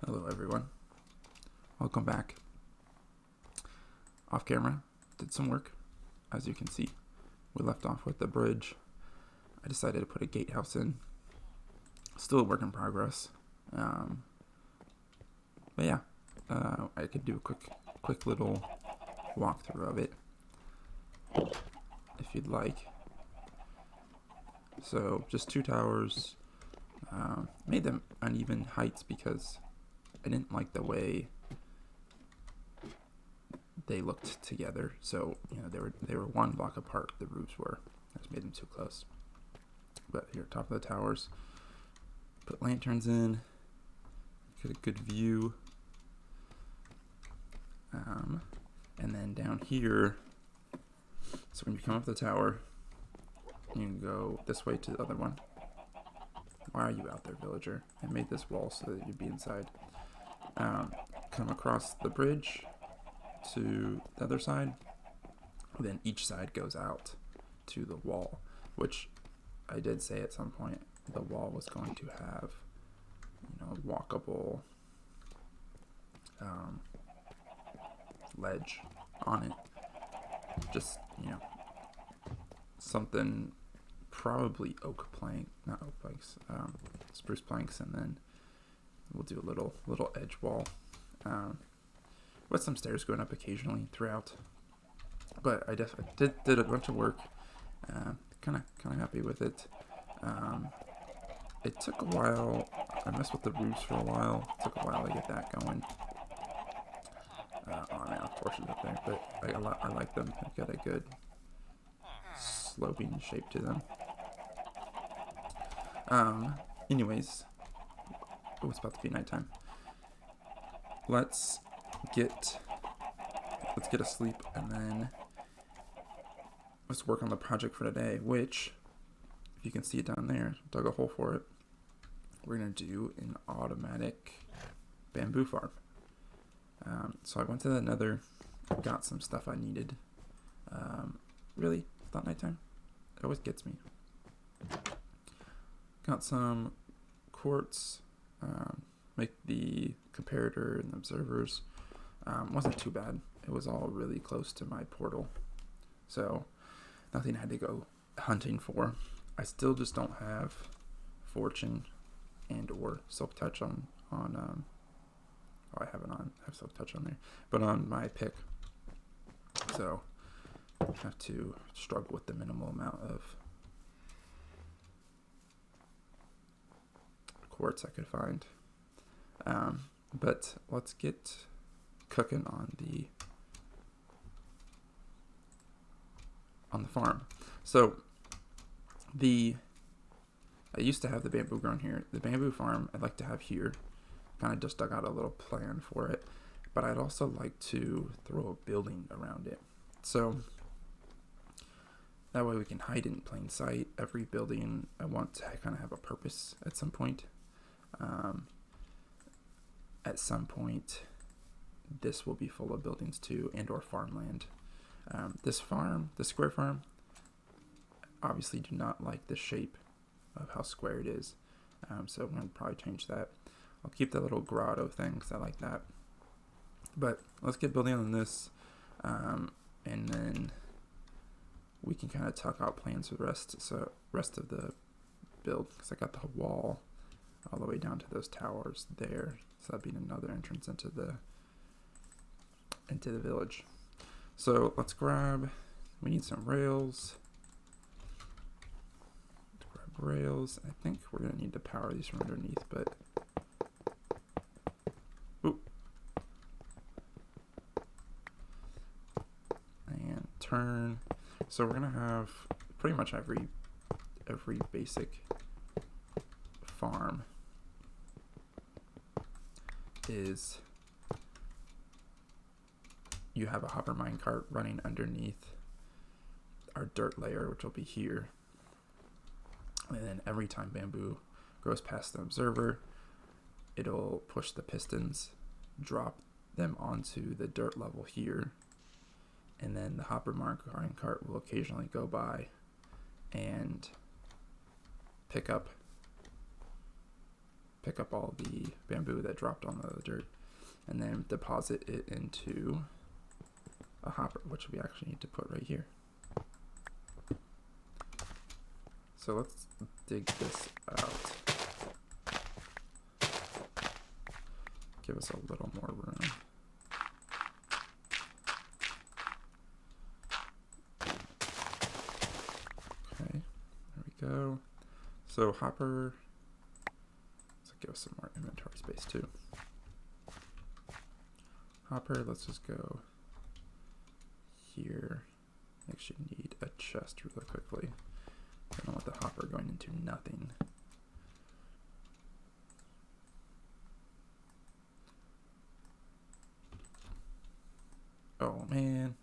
Hello everyone, welcome back. Off camera, did some work. As you can see, we left off with the bridge. I decided to put a gatehouse in. Still a work in progress. But yeah, I could do a quick little walkthrough of it if you'd like. So just two towers. Made them uneven heights because I didn't like the way they looked together. So they were one block apart. The roofs were. I just made them too close. But here, top of the towers, put lanterns in. Get a good view. And then down here, so when you come up the tower, you can go this way to the other one. Why are you out there, villager? I made this wall so that you'd be inside. Come across the bridge to the other side. Then each side goes out to the wall, which I did say at some point the wall was going to have, walkable ledge on it. Just, something, probably spruce planks, and then we'll do a little edge wall with some stairs going up occasionally throughout. But I definitely did a bunch of work. Kind of happy with it. It took a while. I messed with the roofs for a while. It took a while to get that going. Torches up there, but I like them. They've got a good sloping shape to them. Anyways, it's about to be nighttime. Let's get asleep, and then let's work on the project for today, which, if you can see it down there, dug a hole for it. We're going to do an automatic bamboo farm. So I went to the nether, got some stuff I needed. Really? It's not nighttime? It always gets me. Got some quartz, make the comparator and the observers. Wasn't too bad. It was all really close to my portal, so nothing I had to go hunting for. I still just don't have fortune and or silk touch on I have it on. I have silk touch on there, but on my pick, so I have to struggle with the minimal amount of quartz I could find. But let's get cooking on the farm. So I used to have the bamboo grown here. The bamboo farm I'd like to have here. Kind of just dug out a little plan for it, but I'd also like to throw a building around it, so that way we can hide in plain sight. Every building I want to kind of have a purpose at some point. At some point, this will be full of buildings too, and or farmland. This square farm, obviously do not like the shape of how square it is, so I'm going to probably change that. I'll keep that little grotto thing because I like that. But let's get building on this, and then we can kind of talk out plans for the rest of the build, because I got the wall all the way down to those towers there, so that'd be another entrance into the village. So let's we need some rails. Let's grab rails. I think we're gonna need to power these from underneath, but and turn. So we're gonna have pretty much every basic farm is you have a hopper minecart running underneath our dirt layer, which will be here, and then every time bamboo grows past the observer, it'll push the pistons, drop them onto the dirt level here, and then the hopper minecart will occasionally go by and pick up pick up all the bamboo that dropped on the dirt, and then deposit it into a hopper, which we actually need to put right here. So let's dig this out. Give us a little more room. Okay, there we go. So hopper, let's give us some more inventory space too. Hopper, let's just go here. Actually need a chest really quickly. I don't want the hopper going into nothing. Oh man.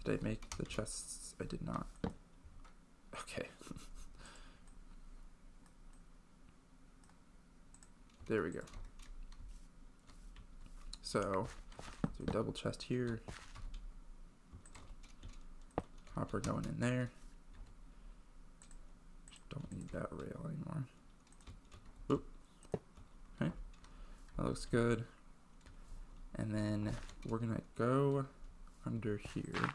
Did I make the chests? I did not. Okay. There we go. So, do a double chest here. Hopper going in there. Don't need that rail anymore. Oop. Okay. That looks good. And then we're gonna go under here.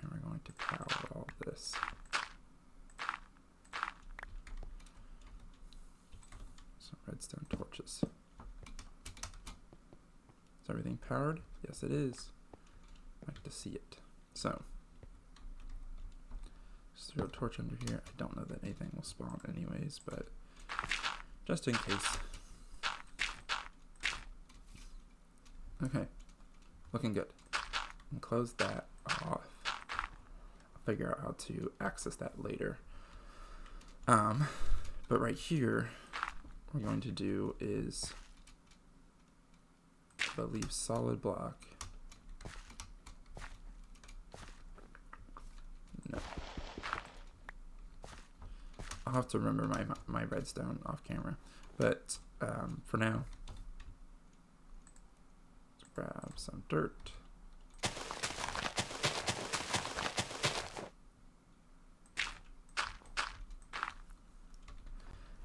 And we're going to power all this. Some redstone torches. Is everything powered? Yes, it is. I like to see it. So, just throw a torch under here. I don't know that anything will spawn anyways, but just in case. Okay, looking good. And close that off. I'll figure out how to access that later. But right here, what we're going to do is, I believe, solid block. No. I'll have to remember my redstone off camera, but for now, let's grab some dirt.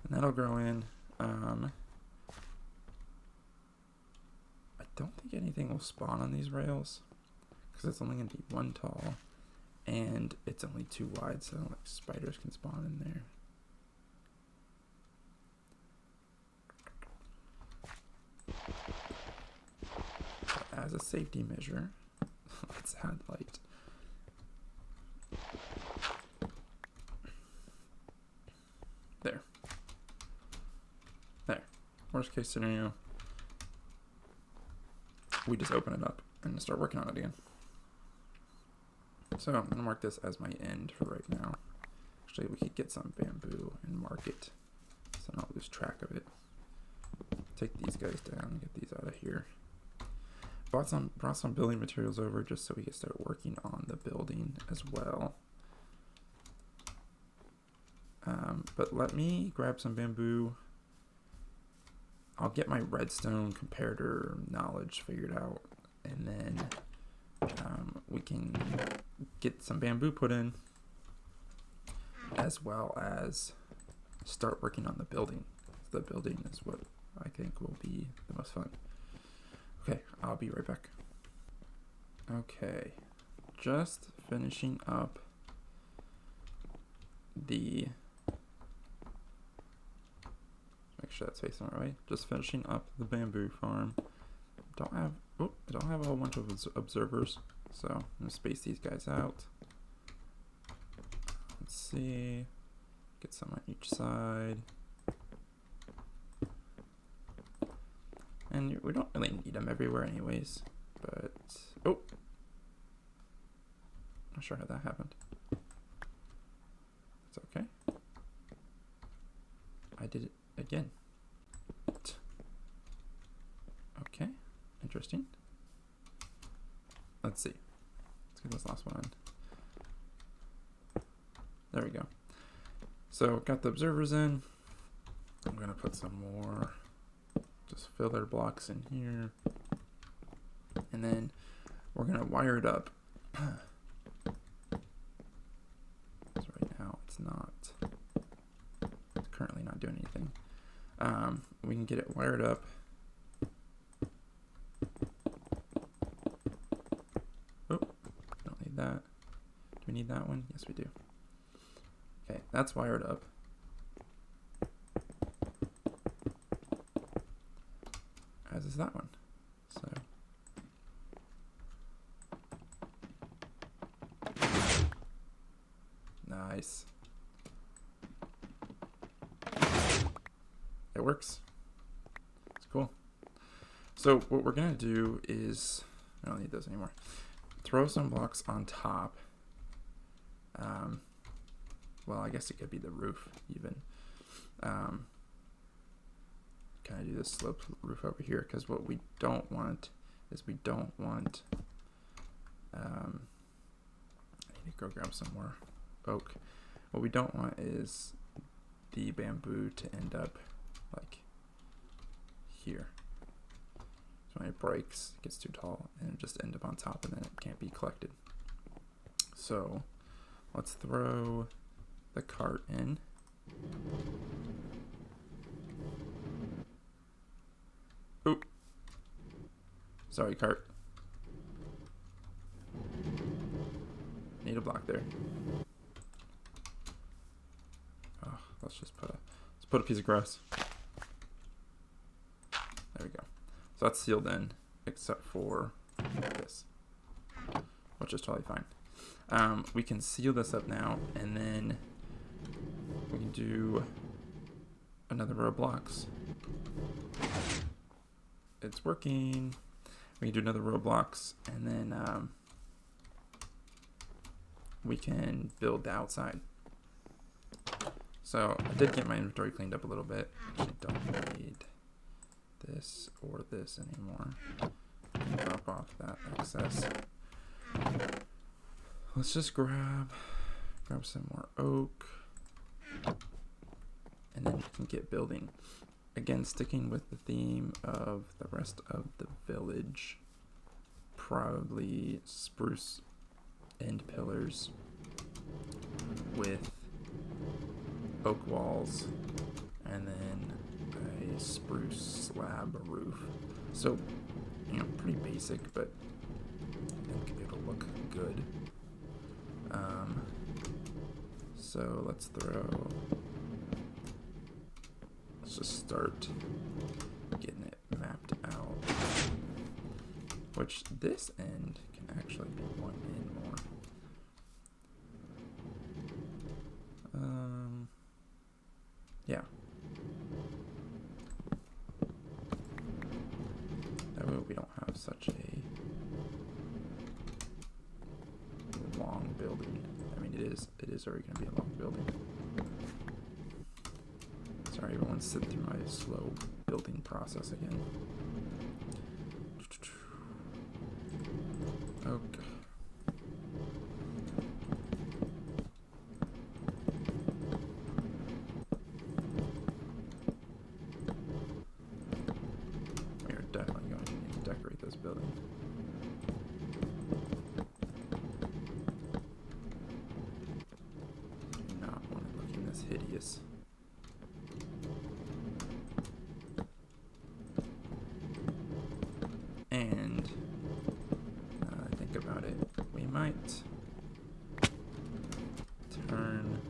And that'll grow in. I don't think anything will spawn on these rails because it's only going to be one tall and it's only 2 wide, so like spiders can spawn in there. But as a safety measure, let's add light. There. Worst case scenario, we just open it up and start working on it again. So I'm going to mark this as my end for right now. Actually, we could get some bamboo and mark it so I don't lose track of it. Take these guys down and get these out of here. Brought some building materials over just so we can start working on the building as well. But let me grab some bamboo. I'll get my redstone comparator knowledge figured out, and then we can get some bamboo put in, as well as start working on the building. The building is what I think will be the most fun. Okay, I'll be right back. Okay, just finishing up the... Make sure that's facing the right way. Just finishing up the bamboo farm. I don't have a whole bunch of observers, so I'm gonna space these guys out. Let's see. Get some on each side. And we don't really need them everywhere anyways, but... Oh! Not sure how that happened. It's okay. I did it again. Okay, interesting. Let's see. Let's get this last one in. There we go. So got the observers in. I'm gonna put some more just filler blocks in here. And then we're going to wire it up. So right now it's currently not doing anything. We can get it wired up. Oh, don't need that. Do we need that one? Yes, we do. Okay, that's wired up. As is that one. So nice. It works. It's cool. So what we're gonna do is, I don't need those anymore. Throw some blocks on top. Well, I guess it could be the roof even. Can I do this sloped roof over here? Because what we don't want is I need to go grab some more oak. What we don't want is the bamboo to end up like here. So when it breaks, it gets too tall and it just end up on top and then it can't be collected. So let's throw the cart in. Oop. Sorry, cart. Need a block there. Oh, let's put a piece of grass. There we go. So that's sealed in, except for this, which is totally fine. We can seal this up now, and then we can do another row of blocks. It's working. We can do another row of blocks, and then we can build the outside. So I did get my inventory cleaned up a little bit. Actually, don't need this or this anymore. Drop off that excess. Let's just grab some more oak, and then we can get building. Again, sticking with the theme of the rest of the village, probably spruce end pillars with oak walls, and then a spruce slab roof. So, you know, pretty basic, but I think it'll look good. So let's just start getting it mapped out, which this end can actually be one in more. Yeah. That way we don't have such a long building. I mean, it is already going to be a long building. Sorry, everyone's sitting through my slow building process again. Okay. We are definitely going to need to decorate this building. Do not want it looking this hideous. And now that I think about it, we might turn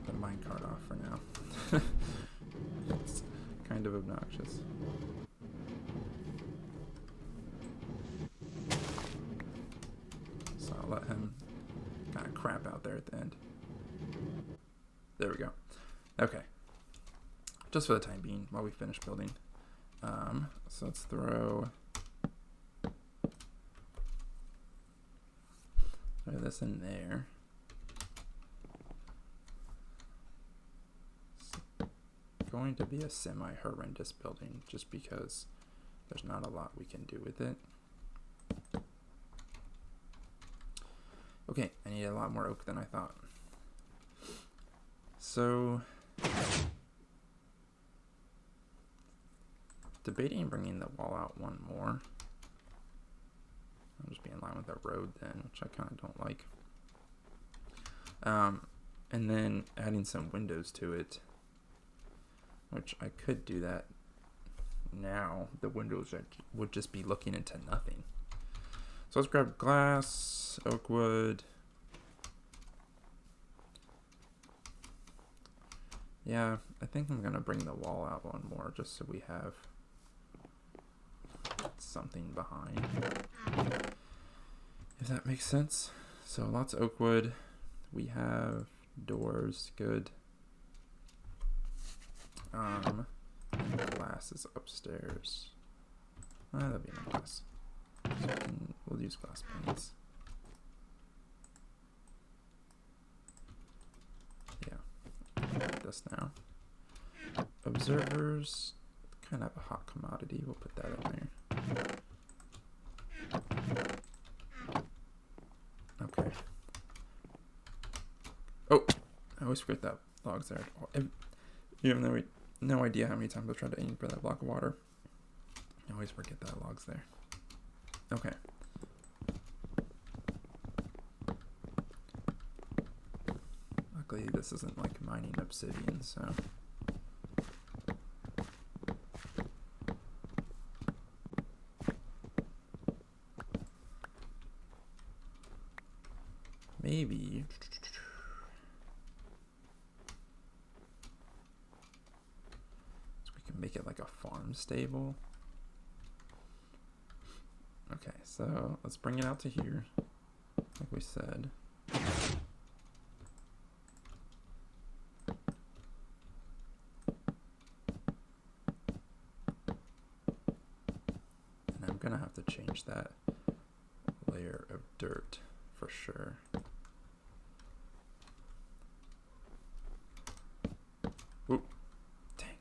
the minecart off for now. It's kind of obnoxious. So I'll let him kind of crap out there at the end. There we go. Okay. Just for the time being, while we finish building. So let's throw this in there. It's going to be a semi-horrendous building just because there's not a lot we can do with it. Okay, I need a lot more oak than I thought. So debating bringing the wall out one more, along the road then, which I kind of don't like. And then adding some windows to it, which I could do that now. The windows would just be looking into nothing. So let's grab glass, oak wood. Yeah, I think I'm gonna bring the wall out one more just so we have something behind, if that makes sense. So lots of oak wood. We have doors, good. Glass is upstairs. That'd be nice. So we'll use glass panes. Yeah, like this now. Observers, kind of a hot commodity. We'll put that in there. Okay. Oh, I always forget that log's there. You have no idea how many times I've tried to aim for that block of water. I always forget that log's there. Okay. Luckily, this isn't like mining obsidian, so. Maybe. So we can make it like a farm stable. Okay, so let's bring it out to here, like we said. And I'm gonna have to change that layer of dirt for sure. Oop, dang.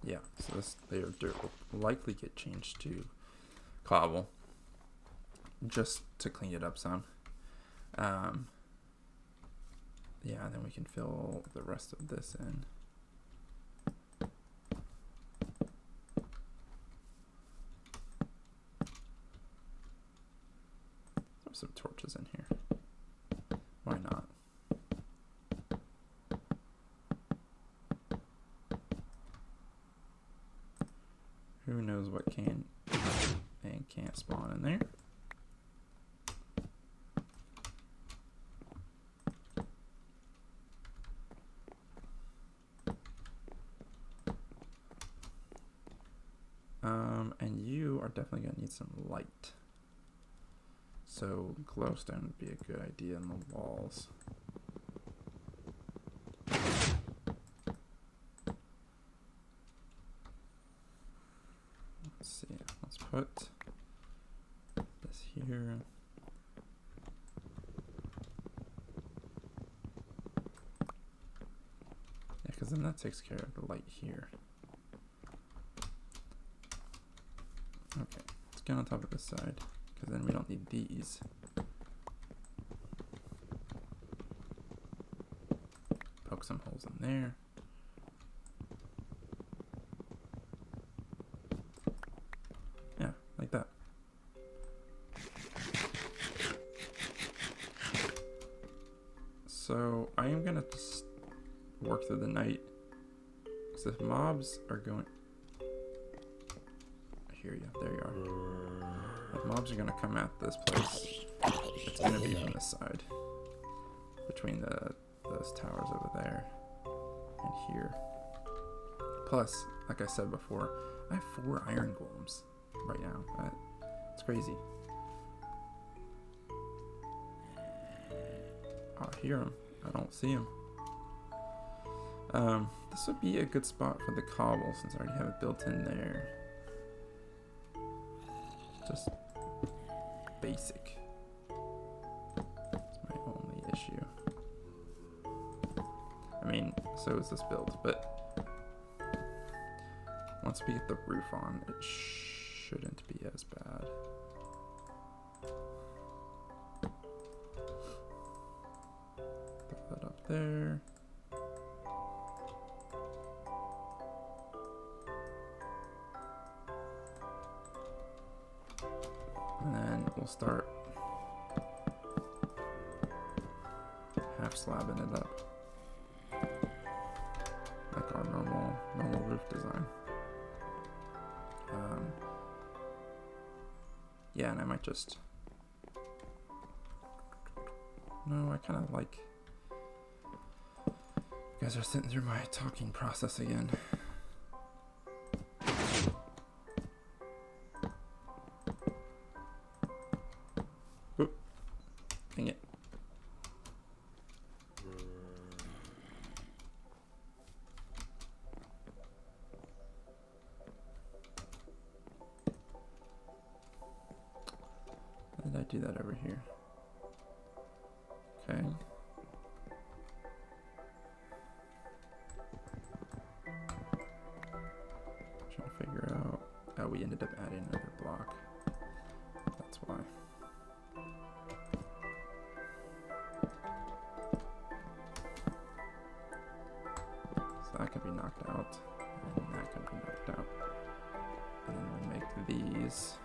Yeah, so this layer of dirt will likely get changed to cobble, just to clean it up some. Yeah, and then we can fill the rest of this in. Throw some torches in here. Why not? Who knows what can and can't spawn in there? And you are definitely going to need some light. So glowstone would be a good idea in the walls. Let's see, let's put this here. Yeah, because then that takes care of the light here. Okay, let's get on top of this side, because then we don't need these. Poke some holes in there. Yeah, like that. So I am gonna just work through the night. So if mobs are going, I hear you. There you are. If mobs are gonna come at this place, it's gonna be from this side, between those towers over there and here. Plus, like I said before, I have 4 iron golems right now. It's crazy. I hear them. I don't see them. This would be a good spot for the cobble since I already have it built in there. Just basic. That's my only issue. I mean, so is this build, but once we get the roof on, it shouldn't be as bad. Put that up there. start half slabbing it up like our normal roof design. Yeah, and I might just, no, I kind of like, you guys are sitting through my talking process again. Oop, dang it. Why did I do that over here? Okay. Trying to figure out. Oh, we ended up adding another block. That's why. So that can be knocked out, and that can be knocked out. And then we make these.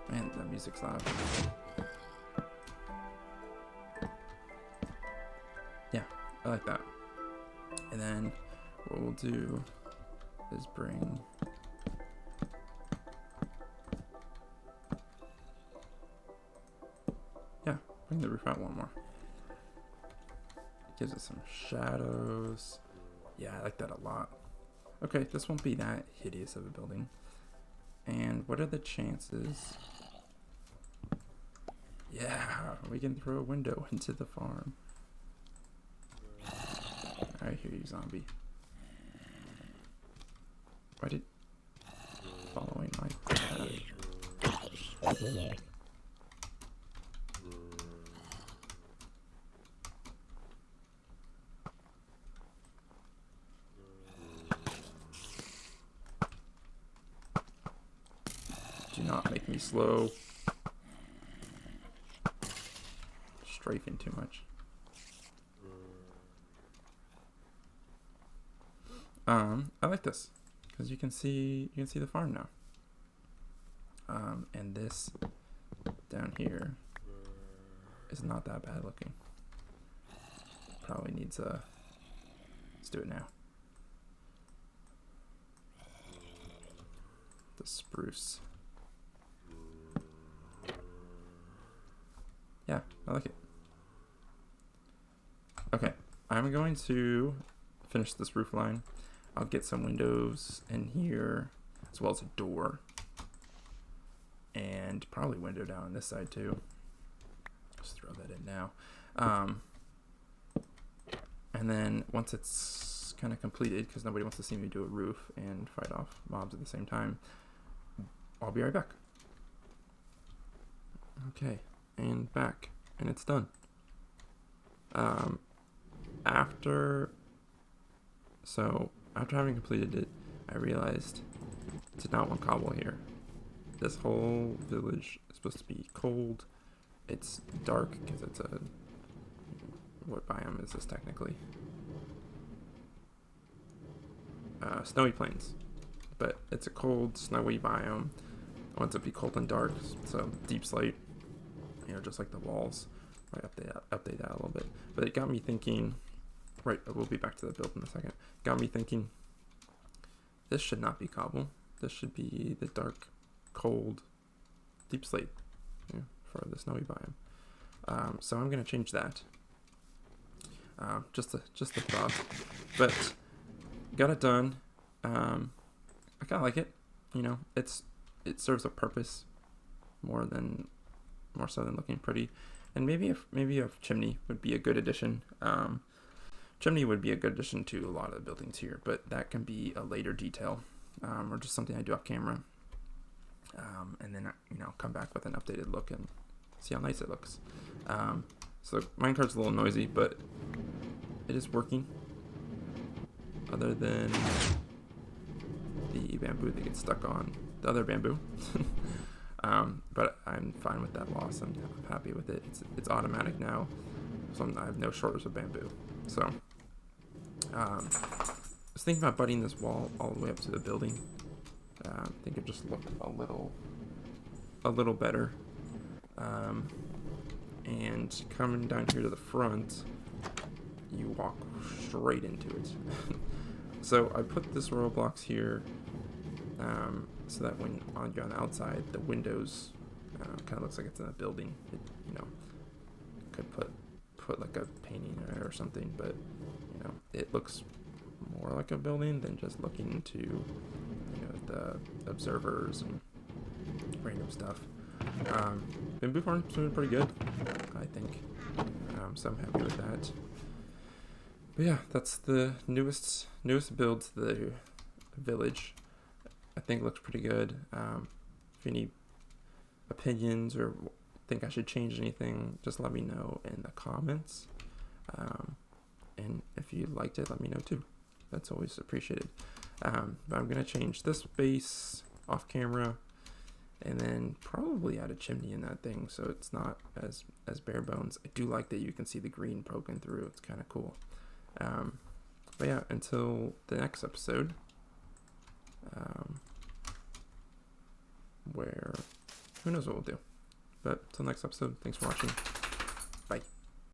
Man, the music's loud. Yeah, I like that. And then what we'll do is bring the roof out one more. It gives it some shadows. Yeah, I like that a lot. Okay, this won't be that hideous of a building. And what are the chances? Yeah, we can throw a window into the farm. I hear you, zombie. Why did following my path? Do not make me slow. Strafing too much. I like this because you can see the farm now. And this down here is not that bad looking. Probably needs a. Let's do it now. The spruce. Yeah, I like it. Okay, I'm going to finish this roof line. I'll get some windows in here, as well as a door. And probably window down on this side too. Just throw that in now. And then once it's kind of completed, because nobody wants to see me do a roof and fight off mobs at the same time, I'll be right back. Okay, and back, and it's done. After having completed it, I realized I did not want cobble here. This whole village is supposed to be cold. It's dark because it's a, what biome is this technically? Snowy plains, but it's a cold, snowy biome. I want it to be cold and dark, so deep slate, just like the walls. I update that a little bit, but it got me thinking. Right, we'll be back to the build in a second. Got me thinking, this should not be cobble. This should be the dark, cold, deep slate for the snowy biome. So I'm gonna change that. Just a thought, but got it done. I kind of like it. It serves a purpose more so than looking pretty. And maybe a chimney would be a good addition. Chimney would be a good addition to a lot of the buildings here, but that can be a later detail, or just something I do off camera. And then come back with an updated look and see how nice it looks. So minecart's a little noisy, but it is working. Other than the bamboo that gets stuck on the other bamboo. But I'm fine with that loss. I'm happy with it. It's automatic now, so I have no shortage of bamboo. So I was thinking about butting this wall all the way up to the building. I think it just looked a little a little better. And coming down here to the front, you walk straight into it. So I put this row of blocks here so that when you're on the outside, the windows kind of looks like it's in a building. It, could put like a painting or something, but it looks more like a building than just looking into the observers and random stuff. Bamboo Farm's doing pretty good, I think. So I'm happy with that. But yeah, that's the newest build to the village. I think it looks pretty good. If you need opinions or think I should change anything, just let me know in the comments. And if you liked it, let me know too. That's always appreciated. But I'm gonna change this base off camera, and then probably add a chimney in that thing so it's not as bare bones. I do like that you can see the green poking through. It's kind of cool. But yeah, until the next episode, where who knows what we'll do. But until next episode, thanks for watching. Bye.